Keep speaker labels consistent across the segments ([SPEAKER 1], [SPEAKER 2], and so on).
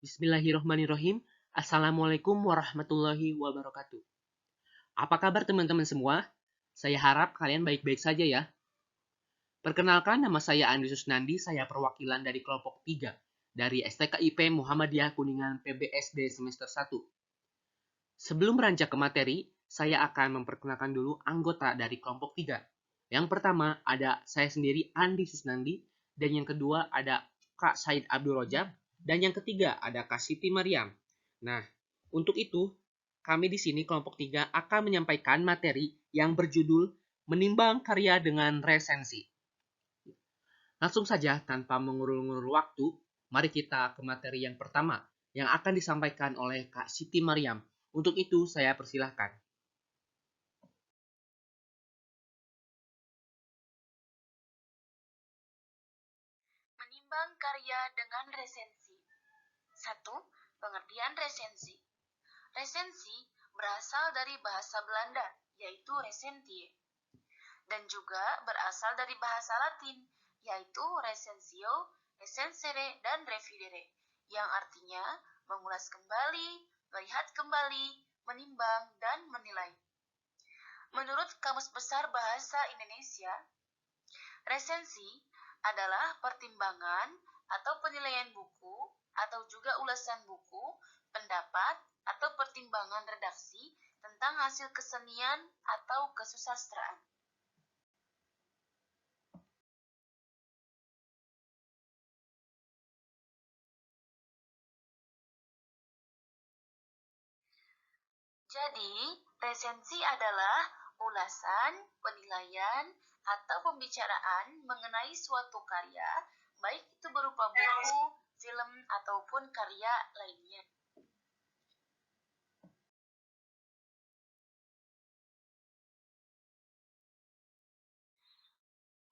[SPEAKER 1] Bismillahirrahmanirrahim. Assalamualaikum warahmatullahi wabarakatuh. Apa kabar teman-teman semua? Saya harap kalian baik-baik saja ya. Perkenalkan, nama saya Andri Susnandi, saya perwakilan dari kelompok 3 dari STKIP Muhammadiyah Kuningan PBSD semester 1. Sebelum beranjak ke materi, saya akan memperkenalkan dulu anggota dari kelompok 3. Yang pertama ada saya sendiri Andri Susnandi, dan yang kedua ada Kak Said Abdul Rojab, dan yang ketiga ada Kak Siti Mariam. Nah, untuk itu kami di sini kelompok 3 akan menyampaikan materi yang berjudul menimbang karya dengan resensi. Langsung saja tanpa mengulur-ngulur waktu, mari kita ke materi yang pertama yang akan disampaikan oleh Kak Siti Mariam. Untuk itu saya persilahkan.
[SPEAKER 2] Menimbang karya dengan resensi. 1. Pengertian resensi. Resensi berasal dari bahasa Belanda, yaitu resentie, dan juga berasal dari bahasa Latin, yaitu recensio, recensere, dan revidere, yang artinya mengulas kembali, melihat kembali, menimbang, dan menilai. Menurut Kamus Besar Bahasa Indonesia, resensi adalah pertimbangan atau penilaian buku atau juga ulasan buku, pendapat, atau pertimbangan redaksi tentang hasil kesenian atau kesusastraan. Jadi, resensi adalah ulasan, penilaian, atau pembicaraan mengenai suatu karya, baik itu berupa buku, film, ataupun karya lainnya.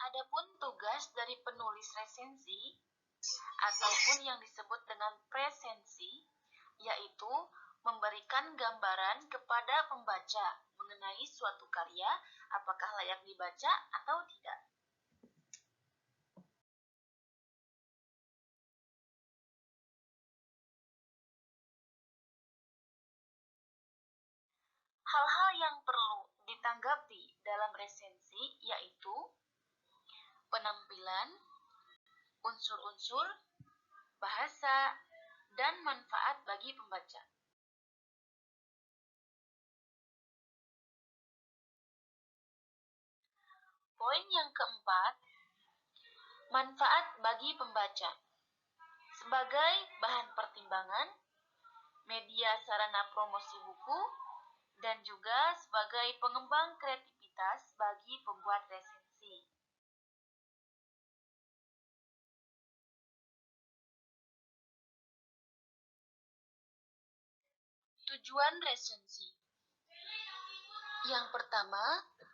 [SPEAKER 2] Adapun tugas dari penulis resensi, ataupun yang disebut dengan presensi, yaitu memberikan gambaran kepada pembaca mengenai suatu karya, apakah layak dibaca atau tidak. Hal-hal yang perlu ditanggapi dalam resensi yaitu penampilan, unsur-unsur, bahasa, dan manfaat bagi pembaca. Poin yang keempat, manfaat bagi pembaca. Sebagai bahan pertimbangan, media sarana promosi buku, dan juga sebagai pengembang kreativitas bagi pembuat resensi. Tujuan resensi. Yang pertama,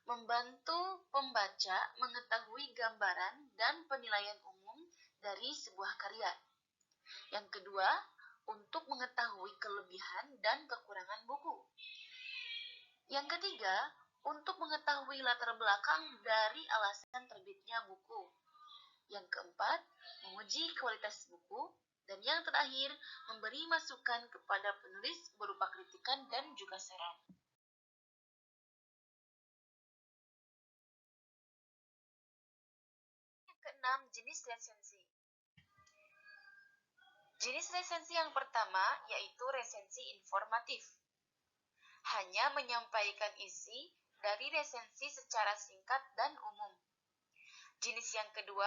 [SPEAKER 2] membantu pembaca mengetahui gambaran dan penilaian umum dari sebuah karya. Yang kedua, untuk mengetahui kelebihan dan kekurangan buku. Yang ketiga, untuk mengetahui latar belakang dari alasan terbitnya buku. Yang keempat, menguji kualitas buku. Dan yang terakhir, memberi masukan kepada penulis berupa kritikan dan juga saran. Yang keenam, jenis resensi. Jenis resensi yang pertama yaitu resensi informatif. Hanya menyampaikan isi dari resensi secara singkat dan umum. Jenis yang kedua,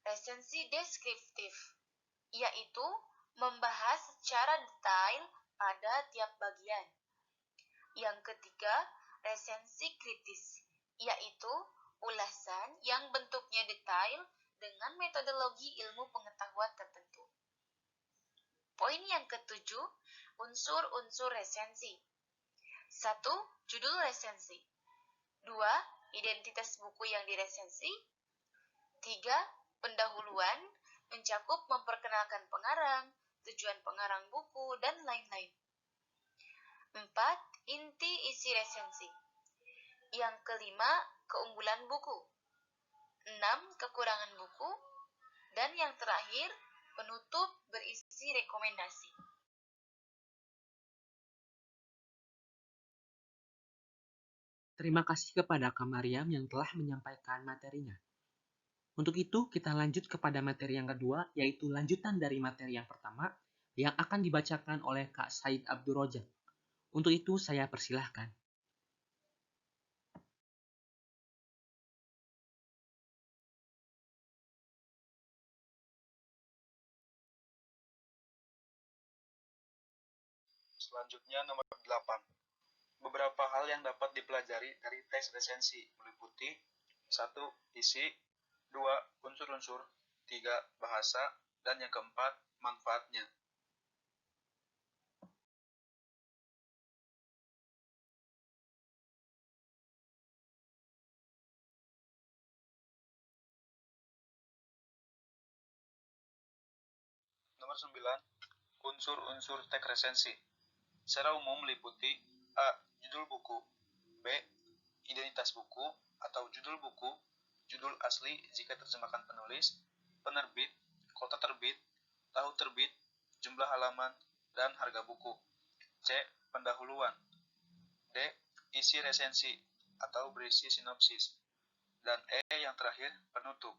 [SPEAKER 2] resensi deskriptif, yaitu membahas secara detail pada tiap bagian. Yang ketiga, resensi kritis, yaitu ulasan yang bentuknya detail dengan metodologi ilmu pengetahuan tertentu. Poin yang ketujuh, unsur-unsur resensi. 1. Judul resensi. 2. Identitas buku yang diresensi. 3. Pendahuluan, mencakup memperkenalkan pengarang, tujuan pengarang buku, dan lain-lain. 4. Inti isi resensi. Yang kelima, keunggulan buku. 6. Kekurangan buku. Dan yang terakhir, Penutup berisi rekomendasi.
[SPEAKER 1] Terima kasih kepada Kak Mariam yang telah menyampaikan materinya. Untuk itu, kita lanjut kepada materi yang kedua, yaitu lanjutan dari materi yang pertama, yang akan dibacakan oleh Kak Said Abdul Rojak. Untuk itu, saya persilahkan.
[SPEAKER 3] Selanjutnya nomor 8. Beberapa hal yang dapat dipelajari dari teks resensi meliputi 1. Isi, 2. Unsur-unsur, 3. Bahasa, dan yang keempat, manfaatnya. Nomor 9. Unsur-unsur teks resensi. Secara umum meliputi A. Judul buku, B. Identitas buku atau judul buku, judul asli jika terjemahkan penulis, penerbit, kota terbit, tahun terbit, jumlah halaman, dan harga buku. C. Pendahuluan. D. Isi resensi atau berisi sinopsis. Dan E yang terakhir, penutup.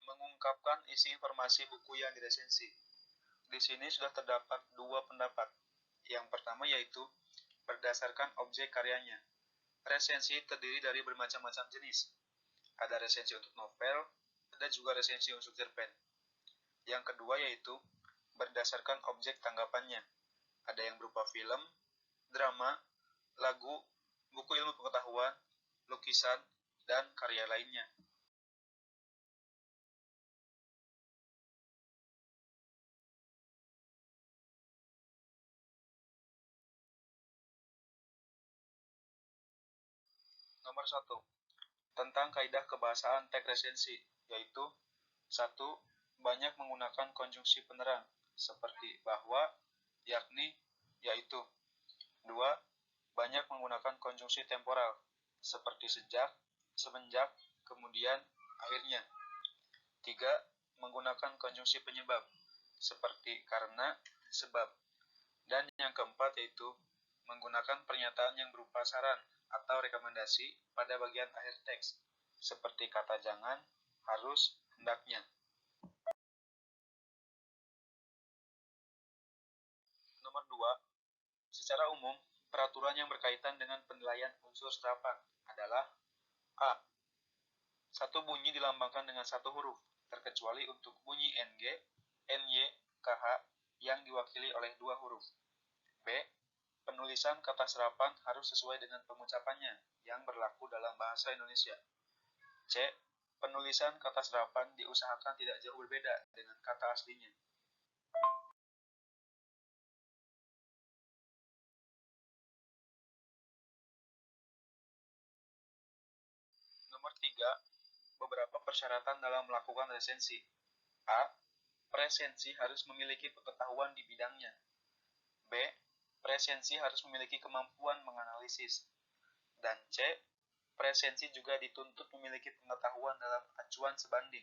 [SPEAKER 3] Mengungkapkan isi informasi buku yang diresensi. Di sini sudah terdapat dua pendapat. Yang pertama yaitu berdasarkan objek karyanya. Resensi terdiri dari bermacam-macam jenis. Ada resensi untuk novel, ada juga resensi untuk cerpen. Yang kedua yaitu berdasarkan objek tanggapannya. Ada yang berupa film, drama, lagu, buku ilmu pengetahuan, lukisan, dan karya lainnya. Nomor 1. Tentang kaidah kebahasaan teks resensi, yaitu 1. Banyak menggunakan konjungsi penerang, seperti bahwa, yakni, yaitu. 2. Banyak menggunakan konjungsi temporal, seperti sejak, semenjak, kemudian, akhirnya. 3. Menggunakan konjungsi penyebab, seperti karena, sebab. Dan yang keempat yaitu menggunakan pernyataan yang berupa saran atau rekomendasi pada bagian akhir teks, seperti kata jangan, harus, hendaknya. Nomor 2. Secara umum, peraturan yang berkaitan dengan penilaian unsur serapan adalah A. Satu bunyi dilambangkan dengan satu huruf, terkecuali untuk bunyi NG, NY, KH yang diwakili oleh dua huruf. B. Penulisan kata serapan harus sesuai dengan pengucapannya yang berlaku dalam bahasa Indonesia. C. Penulisan kata serapan diusahakan tidak jauh berbeda dengan kata aslinya. Nomor 3. Beberapa persyaratan dalam melakukan resensi. A. Resensi harus memiliki pengetahuan di bidangnya. B. Resensi harus memiliki kemampuan menganalisis. Dan C. Resensi juga dituntut memiliki pengetahuan dalam acuan sebanding.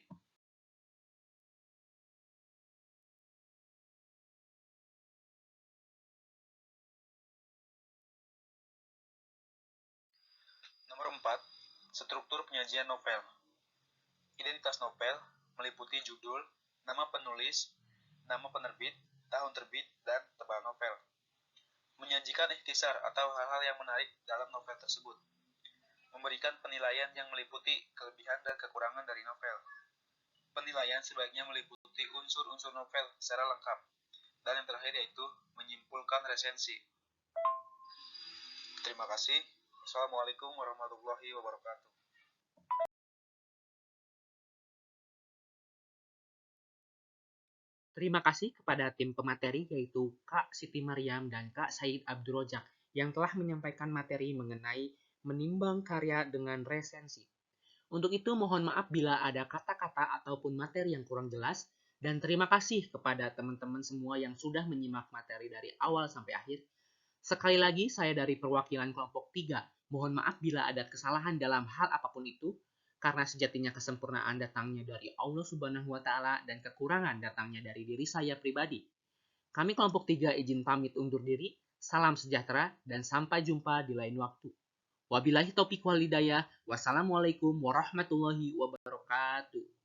[SPEAKER 3] Nomor 4. Struktur penyajian novel. Identitas novel meliputi judul, nama penulis, nama penerbit, tahun terbit, dan tebal novel. Menyajikan ikhtisar atau hal-hal yang menarik dalam novel tersebut. Memberikan penilaian yang meliputi kelebihan dan kekurangan dari novel. Penilaian sebaiknya meliputi unsur-unsur novel secara lengkap. Dan yang terakhir yaitu menyimpulkan resensi. Terima kasih. Assalamualaikum warahmatullahi wabarakatuh.
[SPEAKER 1] Terima kasih kepada tim pemateri yaitu Kak Siti Mariam dan Kak Said Abdul Rojak yang telah menyampaikan materi mengenai menimbang karya dengan resensi. Untuk itu mohon maaf bila ada kata-kata ataupun materi yang kurang jelas dan terima kasih kepada teman-teman semua yang sudah menyimak materi dari awal sampai akhir. Sekali lagi saya dari perwakilan kelompok 3 Mohon maaf bila ada kesalahan dalam hal apapun itu, karena sejatinya kesempurnaan datangnya dari Allah Subhanahu wa Ta'ala dan kekurangan datangnya dari diri saya pribadi. Kami kelompok 3 izin pamit undur diri. Salam sejahtera dan sampai jumpa di lain waktu. Wabillahi taufiq wal hidayah. Wassalamualaikum warahmatullahi wabarakatuh.